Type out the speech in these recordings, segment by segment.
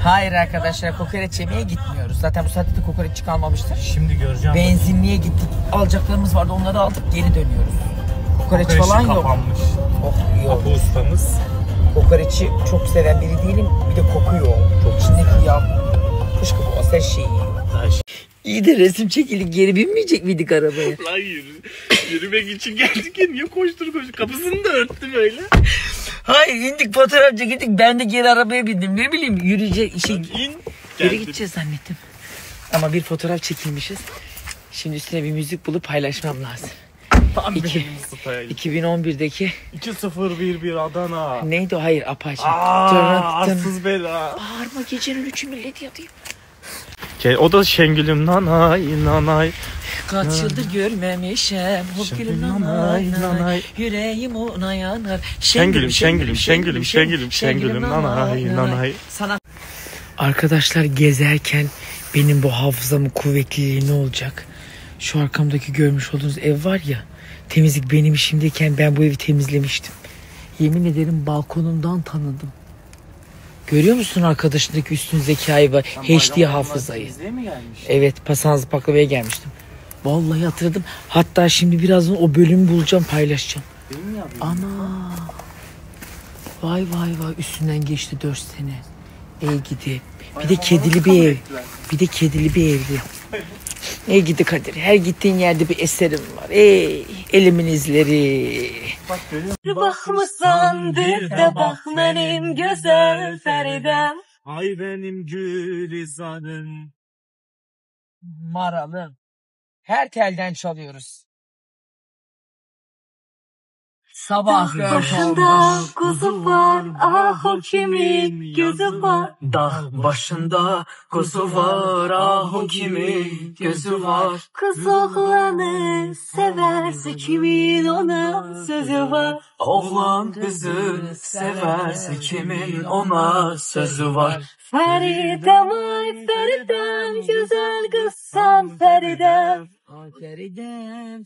Hayır arkadaşlar, kokoreç yemeye gitmiyoruz. Zaten bu saatte de kokoreç kalmamıştır. Şimdi göreceğim. Benzinliğe gittik. Alacaklarımız vardı, onları aldık, geri dönüyoruz. Kokoreç falan kapanmış. Yok. Oh, yok. Apo ustamız. Kokoreçi çok seven biri değilim. Bir de kokuyor. Çok içindeki yağ. Kışkı bu her şeyi yiyor. İyi de resim çekildik, geri binmeyecek miydik arabaya? Lan yürümek için geldik ya, niye koştur kapısını da örttüm öyle. Hayır, indik fotoğraf çekildik, ben de geri arabaya bindim, ne bileyim yürüyecek geri gideceğiz zannettim. Ama bir fotoğraf çekilmişiz. Şimdi üstüne bir müzik bulup paylaşmam lazım. Tam 2011'deki 2011 Adana. neydi o? Hayır, Apache. Arsız bela. Bağırma, gecenin 3'ü millet yatıyor. O da Şengül'üm nanay nanay. Kaç yıldır görmemişim. Hop gülüm nanay nanay. Yüreğim ona yanar. Şengül'üm nanay nanay. Sana... Arkadaşlar, gezerken benim bu hafızamın kuvvetliliği ne olacak? Şu arkamdaki görmüş olduğunuz ev var ya, temizlik benim işimdeyken ben bu evi temizlemiştim. Yemin ederim balkonumdan tanıdım. Görüyor musun arkadaşındaki üstün zekayı ve HD hafızayı? Evet, Pasansız Baklava'ya gelmiştim. Vallahi hatırladım. Hatta şimdi birazdan o bölümü bulacağım, paylaşacağım. Ana. Vay üstünden geçti 4 sene. Ey gidi. Bir de kedili bir evdi. Ey gidi Kadir. Her gittiğin yerde bir eserim var. Ey elimin izleri. Bakmışsan bir de bak benim güzel Feridem. Ay benim Gülizar'ım. Maralım. Her telden çalıyoruz. Sabah başında kuzu var, ah o kimin gözü var. Dağ başında kuzu var, ah o kimin gözü var. Kız oğlanı severse kimin ona sözü var. Oğlan kızı severse kimin ona sözü var. Feridem ay Feridem, güzel kızsan Feridem. Ay Feridem,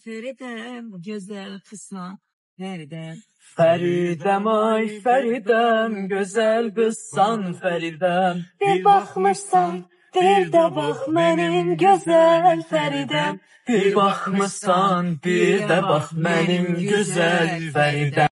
güzel kızsan Feridem. Feridem ay Feridem, güzel kızsan Feridem. Bir bakmışsan bir de bak benim güzel Feridem. Bir bakmışsan bir de bak benim güzel Feridem.